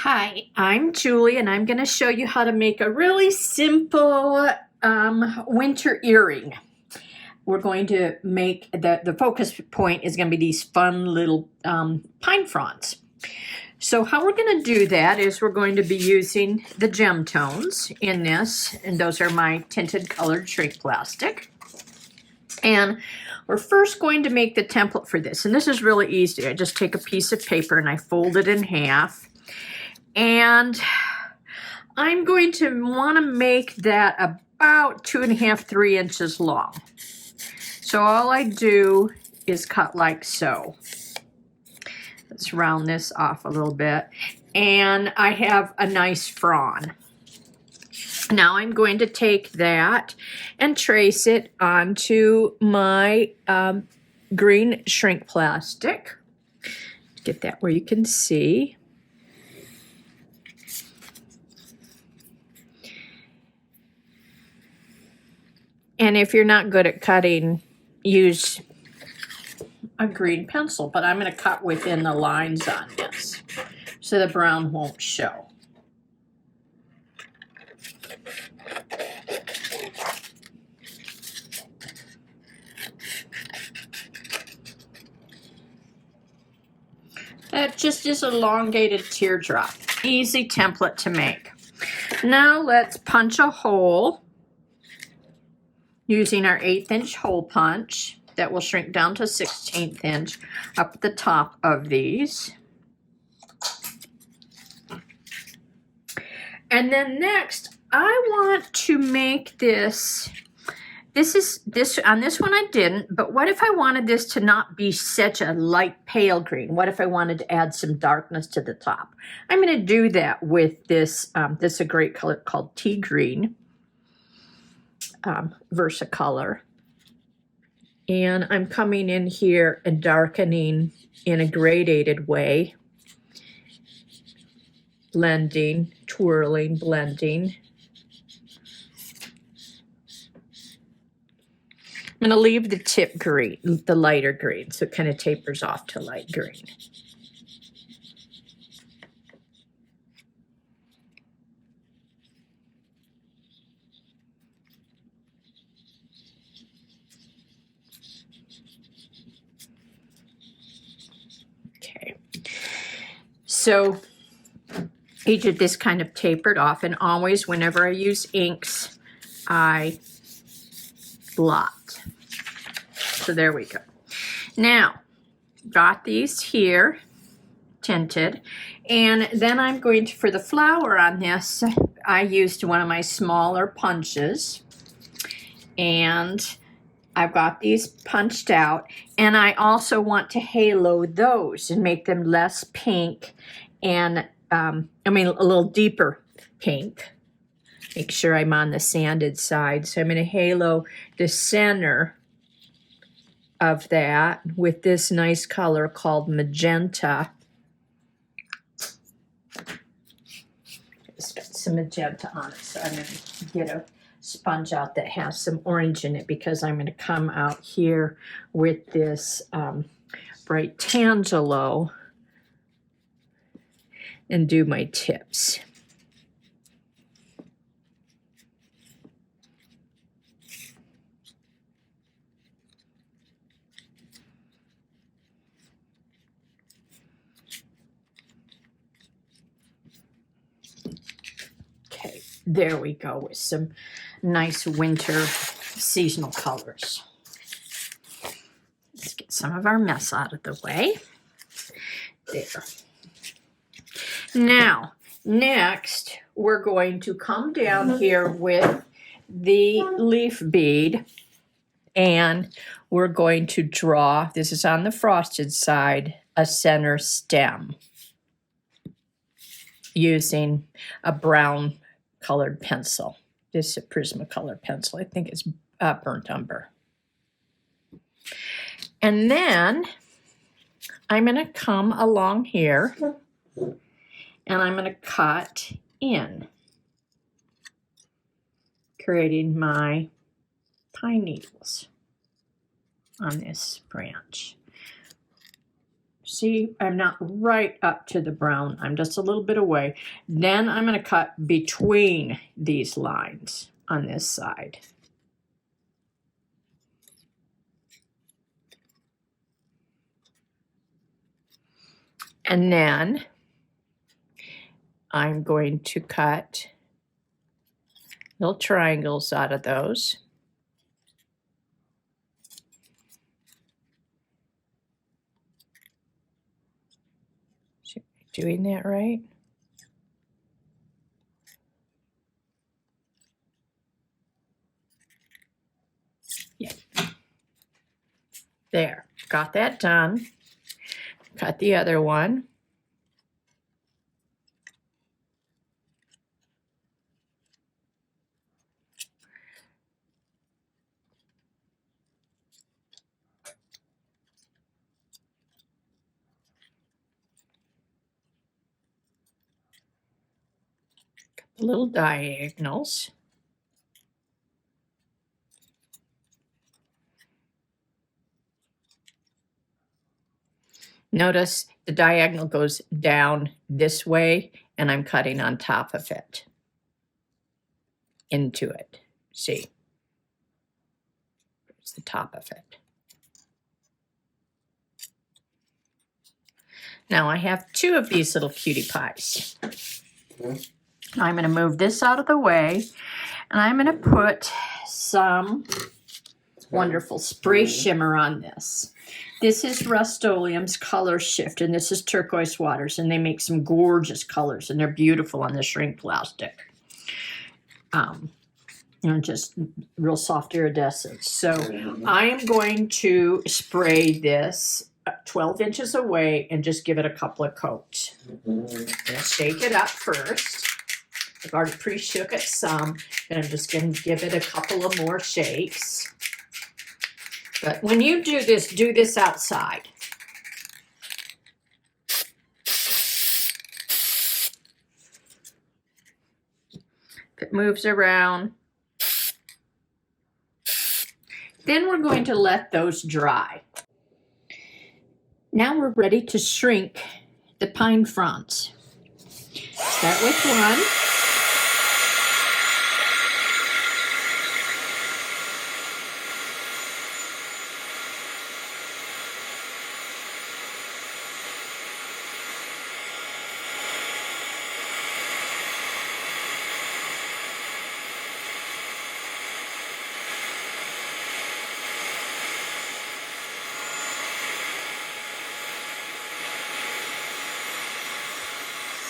Hi, I'm Julie and I'm going to show you how to make a really simple winter earring. We're going to make, the focus point is going to be these fun little pine fronds. So how we're going to do that is we're going to be using the gem tones in this, and those are my tinted colored shrink plastic. And we're first going to make the template for this, and this is really easy. I just take a piece of paper and I fold it in half. And I'm going to want to make that about 2.5 to 3 inches long. So all I do is cut like so. Let's round this off a little bit. And I have a nice frond. Now I'm going to take that and trace it onto my green shrink plastic. Get that where you can see. And if you're not good at cutting, use a green pencil, but I'm going to cut within the lines on this so the brown won't show. That just is an elongated teardrop. Easy template to make. Now let's punch a hole using our 1/8 inch hole punch that will shrink down to 1/16 inch up at the top of these. And then next, I want to make this. On this one I didn't, but what if I wanted this to not be such a light pale green? What if I wanted to add some darkness to the top? I'm going to do that with this. This is a great color called tea green. Versacolor, and I'm coming in here and darkening in a gradated way, blending, twirling, blending. I'm going to leave the tip green, the lighter green, so it kind of tapers off to light green. So each of this kind of tapered off, and always whenever I use inks, I blot. So there we go. Now, got these here tinted, and then I'm going to, for the flower on this, I used one of my smaller punches, and I've got these punched out, and I also want to halo those and make them less pink and a little deeper pink. Make sure I'm on the sanded side. So I'm going to halo the center of that with this nice color called magenta. It's got some magenta on it, so I'm going to get a sponge out that has some orange in it, because I'm going to come out here with this bright tangelo and do my tips. Okay, there we go with some nice winter seasonal colors. Let's get some of our mess out of the way. There. Now, next, we're going to come down here with the leaf bead, and we're going to draw, this is on the frosted side, a center stem using a brown colored pencil. This is a Prismacolor pencil. I think it's burnt umber. And then I'm going to come along here and I'm going to cut in, creating my pine needles on this branch. See, I'm not right up to the brown. I'm just a little bit away. Then I'm going to cut between these lines on this side. And then I'm going to cut little triangles out of those. Am I doing that right? Yeah. There, got that done. Cut the other one. Little diagonals. Notice the diagonal goes down this way, and I'm cutting on top of it, into it. See? It's the top of it. Now I have two of these little cutie pies. I'm going to move this out of the way, and I'm going to put some wonderful spray shimmer on this. This is Rust-Oleum's Color Shift, and this is Turquoise Waters, and they make some gorgeous colors, and they're beautiful on the shrink plastic. Just real soft iridescent. So I am going to spray this 12 inches away and just give it a couple of coats. I'm going to shake it up first. I've already pre-shook it some, and I'm just going to give it a couple of more shakes. But when you do this outside. If it moves around. Then we're going to let those dry. Now we're ready to shrink the pine fronds. Start with one.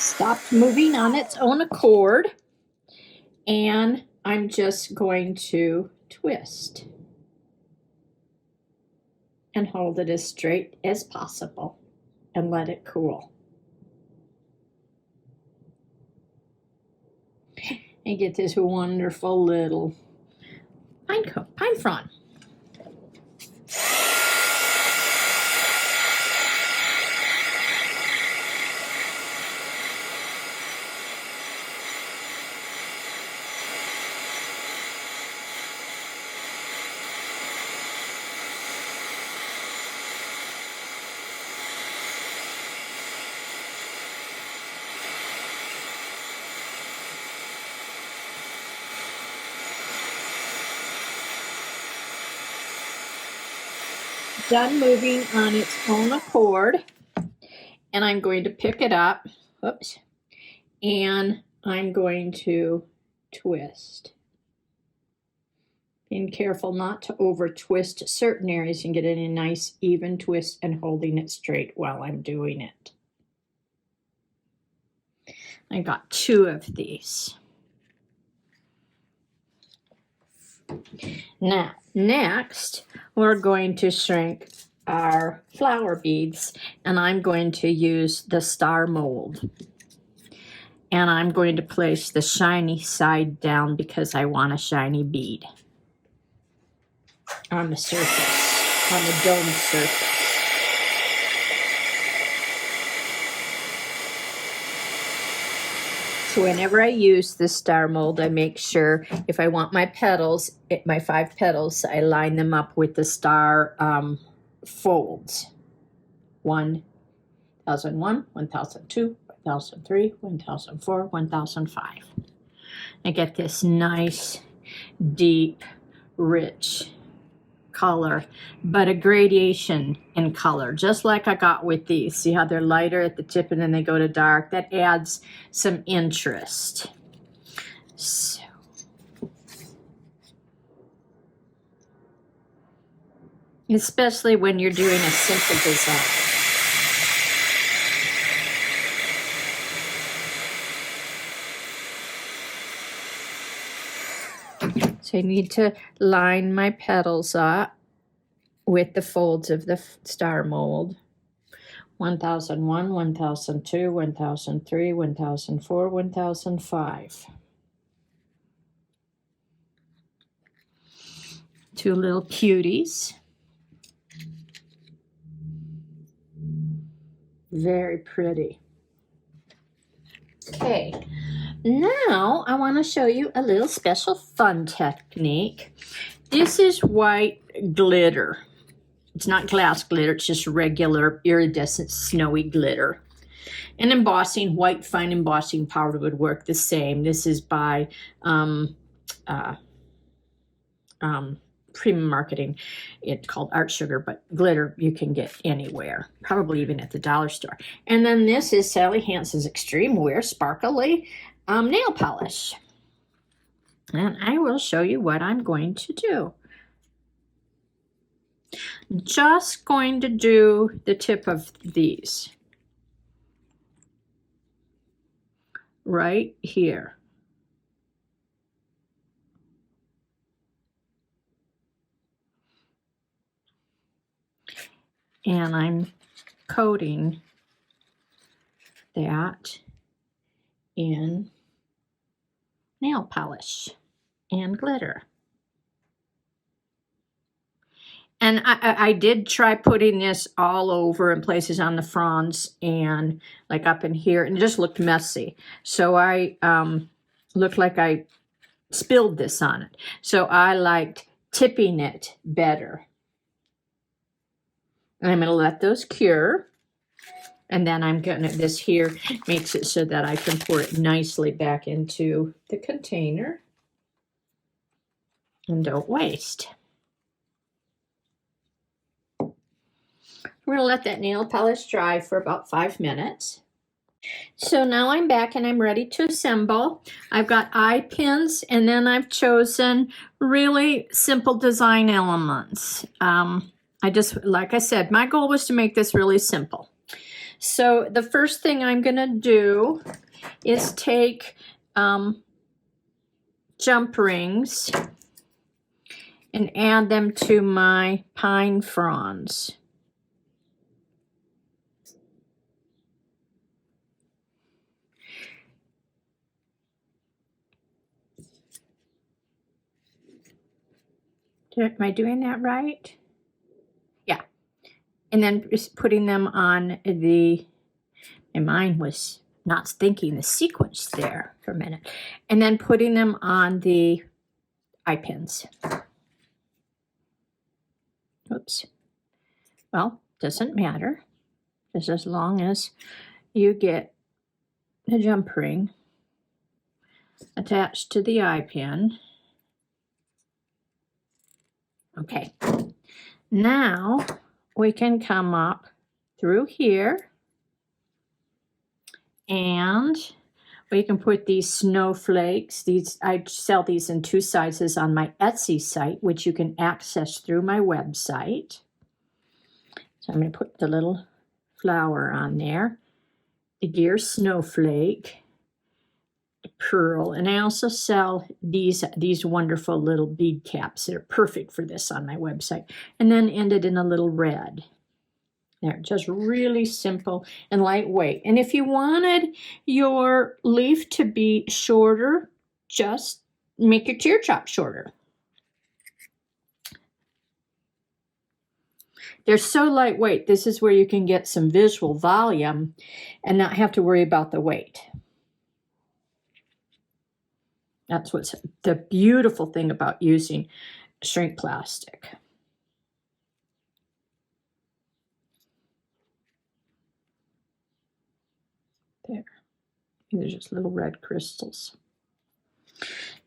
Stopped moving on its own accord, and I'm just going to twist and hold it as straight as possible and let it cool. And get this wonderful little pine frond. Done moving on its own accord, and I'm going to pick it up, oops, and I'm going to twist. Being careful not to over twist certain areas and get it in a nice even twist and holding it straight while I'm doing it. I got two of these. Now, next, we're going to shrink our flower beads, and I'm going to use the star mold. And I'm going to place the shiny side down because I want a shiny bead on the surface, on the dome surface. So whenever I use this star mold, I make sure if I want my petals, my 5 petals, I line them up with the star folds. 1, 1001, 1002, 1003, 1004, 1005. I get this nice, deep, rich color, but a gradation in color, just like I got with these. See how they're lighter at the tip and then they go to dark? That adds some interest. So, especially when you're doing a simple design. So I need to line my petals up with the folds of the star mold. 1001, 1002, 1003, 1004, 1005. Two little cuties. Very pretty. Okay, now I want to show you a little special fun technique. This is white glitter. It's not glass glitter, it's just regular iridescent snowy glitter. And embossing, white fine embossing powder would work the same. This is by Premium Marketing. It's called Art Sugar, but glitter you can get anywhere, probably even at the dollar store. And then this is Sally Hansen's Extreme Wear Sparkly nail polish. And I will show you what I'm going to do. Just going to do the tip of these right here. And I'm coating that in nail polish and glitter. And I did try putting this all over in places on the fronds and like up in here, and it just looked messy. So I looked like I spilled this on it. So I liked tipping it better. And I'm going to let those cure. And then I'm going to, this here makes it so that I can pour it nicely back into the container. And don't waste. We're going to let that nail polish dry for about 5 minutes. So now I'm back and I'm ready to assemble. I've got eye pins and then I've chosen really simple design elements. I just, like I said, my goal was to make this really simple. So the first thing I'm going to do is take jump rings and add them to my pine fronds. Am I doing that right? Yeah. And then just putting them on the, my mind was not thinking the sequence there for a minute. And then putting them on the eye pins. Oops. Well, doesn't matter. Just as long as you get the jump ring attached to the eye pin. Okay. Now we can come up through here and we can put these snowflakes. These, I sell these in 2 sizes on my Etsy site, which you can access through my website. So I'm going to put the little flower on there, the deer snowflake, the pearl, and I also sell these wonderful little bead caps that are perfect for this on my website, and then ended in a little red. There, just really simple and lightweight. And if you wanted your leaf to be shorter, just make your teardrop shorter. They're so lightweight. This is where you can get some visual volume and not have to worry about the weight. That's what's the beautiful thing about using shrink plastic. These are just little red crystals.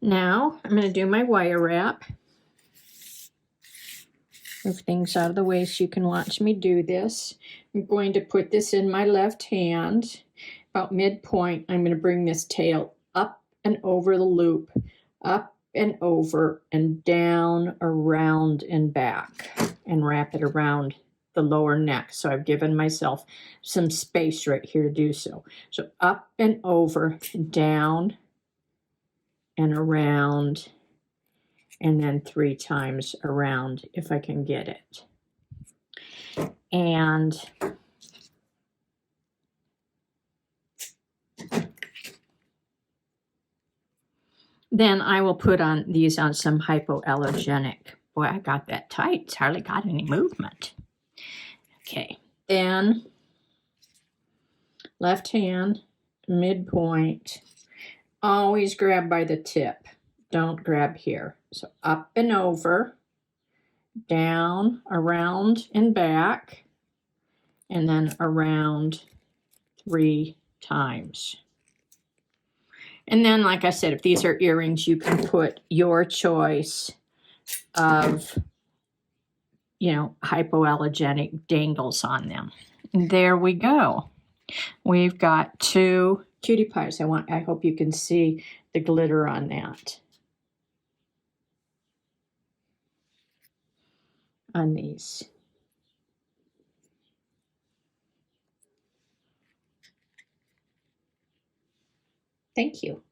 Now I'm going to do my wire wrap. Move things out of the way so you can watch me do this. I'm going to put this in my left hand. About midpoint, I'm going to bring this tail up and over the loop, up and over and down, around and back, and wrap it around the lower neck. So I've given myself some space right here to do so. So up and over, down and around, and then 3 times around if I can get it. And then I will put on these on some hypoallergenic. Boy, I got that tight. It's hardly got any movement. Okay, then left hand, midpoint. Always grab by the tip. Don't grab here. So up and over, down, around and back, and then around 3 times. And then, like I said, if these are earrings, you can put your choice of, hypoallergenic dangles on them. And there we go. We've got 2 cutie pies. I hope you can see the glitter on that. On these. Thank you.